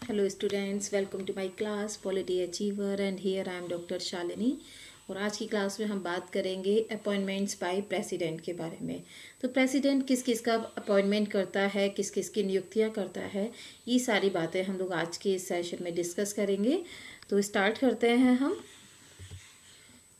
Hello students, welcome to my class polity achiever and here I am doctor Shalini. और आज की class में हम बात करेंगे अपॉइंटमेंट्स बाय प्रेसिडेंट के बारे में। तो प्रेसिडेंट किस किस का अपॉइंटमेंट करता है, किस किस की नियुक्तियां करता है, ये सारी बातें हम लोग आज के इस सेशन में डिस्कस करेंगे। तो स्टार्ट करते हैं हम।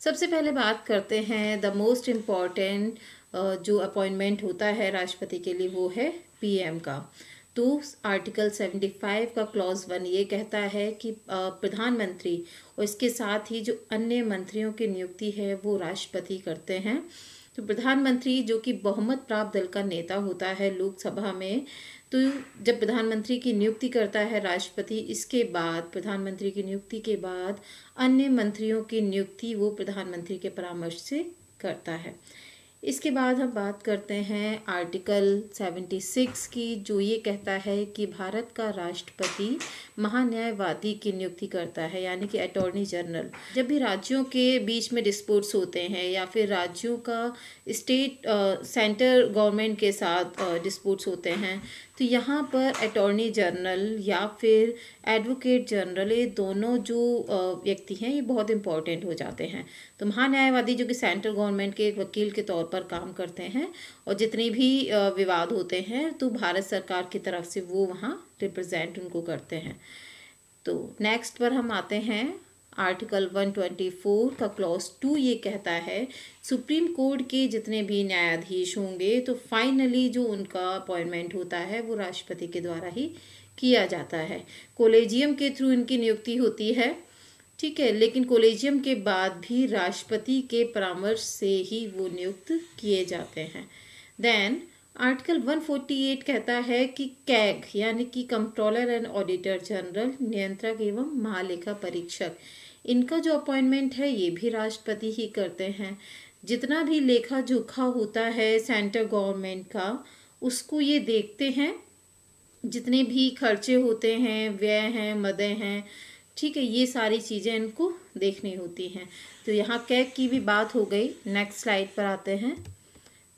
सबसे पहले बात करते हैं द मोस्ट इम्पॉर्टेंट जो अपॉइंटमेंट होता है राष्ट्रपति के लिए, वो है पीएम का। तो आर्टिकल 75 का क्लॉज 1 ये कहता है कि प्रधानमंत्री और इसके साथ ही जो अन्य मंत्रियों की नियुक्ति है वो राष्ट्रपति करते हैं। तो प्रधानमंत्री जो कि बहुमत प्राप्त दल का नेता होता है लोकसभा में, तो जब प्रधानमंत्री की नियुक्ति करता है राष्ट्रपति, इसके बाद प्रधानमंत्री की नियुक्ति के बाद अन्य मंत्रियों की नियुक्ति वो प्रधानमंत्री के परामर्श से करता है। इसके बाद हम बात करते हैं आर्टिकल 76 की, जो ये कहता है कि भारत का राष्ट्रपति महान्यायवादी की नियुक्ति करता है, यानी कि अटॉर्नी जनरल। जब भी राज्यों के बीच में डिस्प्यूट्स होते हैं या फिर राज्यों का स्टेट सेंटर गवर्नमेंट के साथ डिस्प्यूट्स होते हैं, तो यहाँ पर अटॉर्नी जनरल या फिर एडवोकेट जनरल, ये दोनों जो व्यक्ति हैं ये बहुत इंपॉर्टेंट हो जाते हैं। तो महान्यायवादी जो कि सेंट्रल गवर्नमेंट के एक वकील के तौर पर काम करते हैं, और जितने भी विवाद होते हैं तो भारत सरकार की तरफ से वो वहाँ रिप्रेजेंट उनको करते हैं। तो नेक्स्ट पर हम आते हैं। आर्टिकल 124 का क्लॉज 2 ये कहता है सुप्रीम कोर्ट के जितने भी न्यायाधीश होंगे तो फाइनली जो उनका अपॉइंटमेंट होता है वो राष्ट्रपति के द्वारा ही किया जाता है। कोलेजियम के थ्रू इनकी नियुक्ति होती है, ठीक है, लेकिन कोलेजियम के बाद भी राष्ट्रपति के परामर्श से ही वो नियुक्त किए जाते हैं। देन आर्टिकल 148 कहता है कि कैग यानी कि कंट्रोलर एंड ऑडिटर जनरल, नियंत्रक एवं महालेखा परीक्षक, इनका जो अपॉइंटमेंट है ये भी राष्ट्रपति ही करते हैं। जितना भी लेखा जोखा होता है सेंट्रल गवर्नमेंट का, उसको ये देखते हैं। जितने भी खर्चे होते हैं, व्यय हैं, मदें हैं, ठीक है, ये सारी चीज़ें इनको देखनी होती हैं। तो यहाँ कैग की भी बात हो गई। नेक्स्ट स्लाइड पर आते हैं।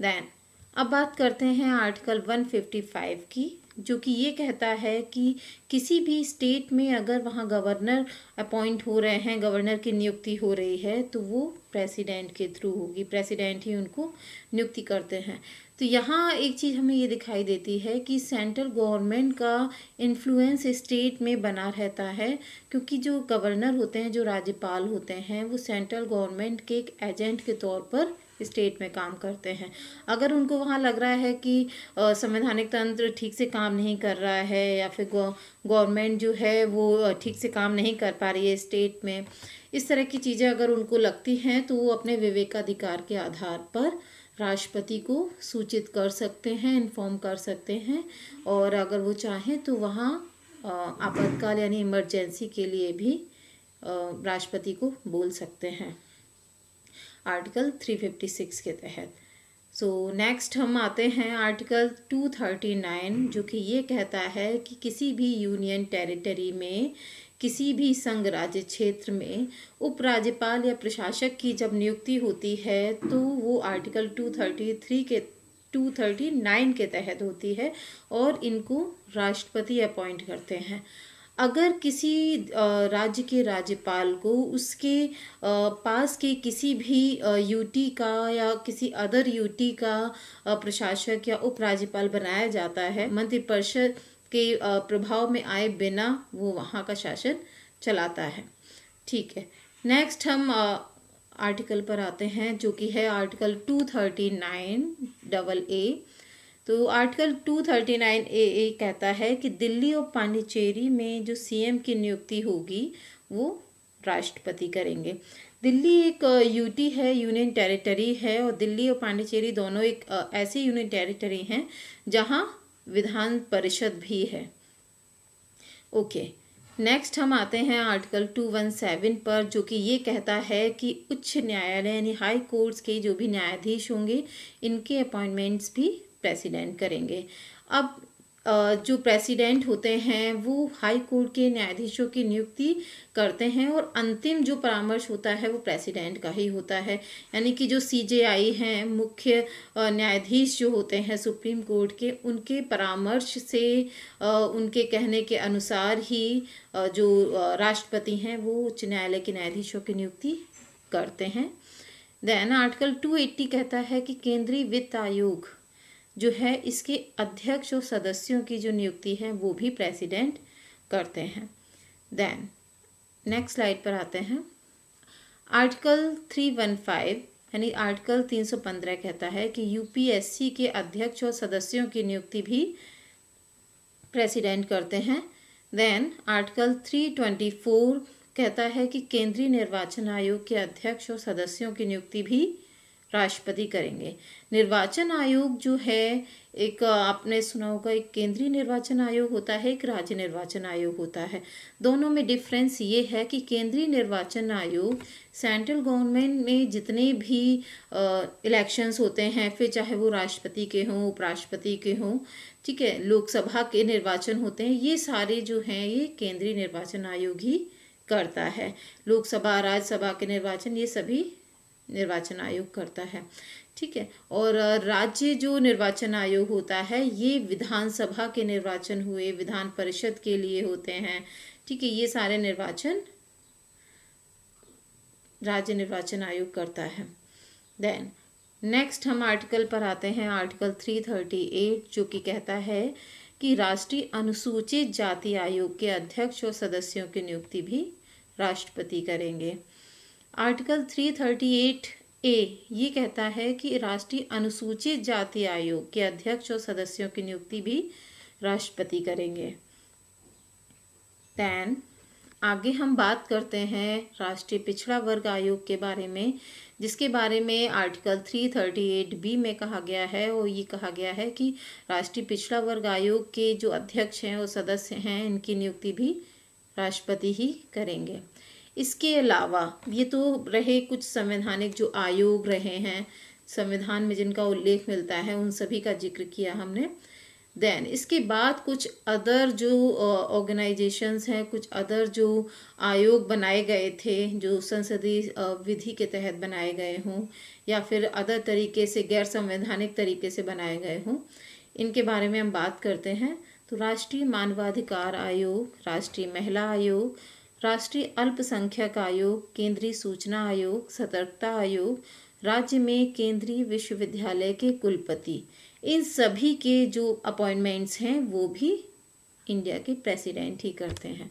देन अब बात करते हैं आर्टिकल 155 की, जो कि ये कहता है कि किसी भी स्टेट में अगर वहाँ गवर्नर अपॉइंट हो रहे हैं, गवर्नर की नियुक्ति हो रही है, तो वो प्रेसिडेंट के थ्रू होगी। प्रेसिडेंट ही उनको नियुक्ति करते हैं। तो यहाँ एक चीज़ हमें ये दिखाई देती है कि सेंट्रल गवर्नमेंट का इन्फ्लुएंस स्टेट में बना रहता है, क्योंकि जो गवर्नर होते हैं, जो राज्यपाल होते हैं, वो सेंट्रल गवर्नमेंट के एक एजेंट के तौर पर स्टेट में काम करते हैं। अगर उनको वहाँ लग रहा है कि संवैधानिक तंत्र ठीक से काम नहीं कर रहा है या फिर गवर्नमेंट जो है वो ठीक से काम नहीं कर पा रही है स्टेट में, इस तरह की चीज़ें अगर उनको लगती हैं, तो वो अपने विवेकाधिकार के आधार पर राष्ट्रपति को सूचित कर सकते हैं, इन्फॉर्म कर सकते हैं, और अगर वो चाहें तो वहाँ आपातकाल यानी इमरजेंसी के लिए भी राष्ट्रपति को बोल सकते हैं आर्टिकल 356 के तहत। सो नेक्स्ट हम आते हैं आर्टिकल 239, जो कि ये कहता है कि किसी भी यूनियन टेरिटरी में, किसी भी संघ राज्य क्षेत्र में उपराज्यपाल या प्रशासक की जब नियुक्ति होती है, तो वो आर्टिकल 239 के तहत होती है, और इनको राष्ट्रपति अपॉइंट करते हैं। अगर किसी राज्य के राज्यपाल को उसके पास के किसी भी यूटी का या किसी अदर यूटी का प्रशासक या उपराज्यपाल बनाया जाता है, मंत्रिपरिषद के प्रभाव में आए बिना वो वहाँ का शासन चलाता है, ठीक है। नेक्स्ट हम आर्टिकल पर आते हैं, जो कि है आर्टिकल 239AA। तो आर्टिकल 239AA कहता है कि दिल्ली और पांडिचेरी में जो सीएम की नियुक्ति होगी वो राष्ट्रपति करेंगे। दिल्ली एक यूटी है, यूनियन टेरिटरी है, और दिल्ली और पांडिचेरी दोनों एक ऐसी यूनियन टेरिटरी हैं जहां विधान परिषद भी है। ओके, नेक्स्ट हम आते हैं आर्टिकल 217 पर, जो कि ये कहता है कि उच्च न्यायालय यानी हाई कोर्ट्स के जो भी न्यायाधीश होंगे, इनके अपॉइंटमेंट्स भी प्रेसिडेंट करेंगे। अब जो प्रेसिडेंट होते हैं वो हाई कोर्ट के न्यायाधीशों की नियुक्ति करते हैं और अंतिम जो परामर्श होता है वो प्रेसिडेंट का ही होता है। यानी कि जो सीजेआई हैं, मुख्य न्यायाधीश जो होते हैं सुप्रीम कोर्ट के, उनके परामर्श से उनके कहने के अनुसार ही जो राष्ट्रपति हैं वो उच्च न्यायालय के न्यायाधीशों की नियुक्ति करते हैं। देन आर्टिकल 280 कहता है कि केंद्रीय वित्त आयोग जो है इसके अध्यक्ष और सदस्यों की जो नियुक्ति है वो भी प्रेसिडेंट करते हैं। देन नेक्स्ट स्लाइड पर आते हैं। आर्टिकल 315 यानी आर्टिकल 315 कहता है कि यूपीएससी के अध्यक्ष और सदस्यों की नियुक्ति भी प्रेसिडेंट करते हैं। देन आर्टिकल 324 कहता है कि केंद्रीय निर्वाचन आयोग के अध्यक्ष और सदस्यों की नियुक्ति भी राष्ट्रपति करेंगे। निर्वाचन आयोग जो है, एक आपने सुना होगा, एक केंद्रीय निर्वाचन आयोग होता है, एक राज्य निर्वाचन आयोग होता है। दोनों में डिफरेंस ये है कि केंद्रीय निर्वाचन आयोग सेंट्रल गवर्नमेंट में जितने भी इलेक्शंस होते हैं, फिर चाहे वो राष्ट्रपति के हों, उपराष्ट्रपति के हों, ठीक है, लोकसभा के निर्वाचन होते हैं, ये सारे जो हैं ये केंद्रीय निर्वाचन आयोग ही करता है। लोकसभा, राज्यसभा के निर्वाचन ये सभी निर्वाचन आयोग करता है, ठीक है। और राज्य जो निर्वाचन आयोग होता है ये विधानसभा के निर्वाचन हुए, विधान परिषद के लिए होते हैं, ठीक है, ये सारे निर्वाचन राज्य निर्वाचन आयोग करता है। देन नेक्स्ट हम आर्टिकल पर आते हैं, आर्टिकल 338 जो कि कहता है कि राष्ट्रीय अनुसूचित जाति आयोग के अध्यक्ष और सदस्यों की नियुक्ति भी राष्ट्रपति करेंगे। आर्टिकल 338 ए ये कहता है कि राष्ट्रीय अनुसूचित जाति आयोग के अध्यक्ष और सदस्यों की नियुक्ति भी राष्ट्रपति करेंगे। देन आगे हम बात करते हैं राष्ट्रीय पिछड़ा वर्ग आयोग के बारे में, जिसके बारे में आर्टिकल 338 बी में कहा गया है, और ये कहा गया है कि राष्ट्रीय पिछड़ा वर्ग आयोग के जो अध्यक्ष हैं और सदस्य हैं इनकी नियुक्ति भी राष्ट्रपति ही करेंगे। इसके अलावा ये तो रहे कुछ संवैधानिक जो आयोग रहे हैं, संविधान में जिनका उल्लेख मिलता है, उन सभी का जिक्र किया हमने। देन इसके बाद कुछ अदर जो ऑर्गेनाइजेशंस हैं, कुछ अदर जो आयोग बनाए गए थे जो संसदीय विधि के तहत बनाए गए हों या फिर अदर तरीके से गैर संवैधानिक तरीके से बनाए गए हों, इनके बारे में हम बात करते हैं। तो राष्ट्रीय मानवाधिकार आयोग, राष्ट्रीय महिला आयोग, राष्ट्रीय अल्पसंख्यक आयोग, केंद्रीय सूचना आयोग, सतर्कता आयोग, राज्य में केंद्रीय विश्वविद्यालय के कुलपति, इन सभी के जो अपॉइंटमेंट्स हैं वो भी इंडिया के प्रेसिडेंट ही करते हैं।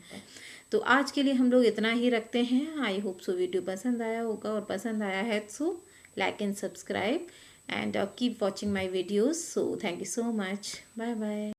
तो आज के लिए हम लोग इतना ही रखते हैं। आई होप सो वीडियो पसंद आया होगा, और पसंद आया है so like and subscribe and keep watching my videos. So thank you so much, bye bye.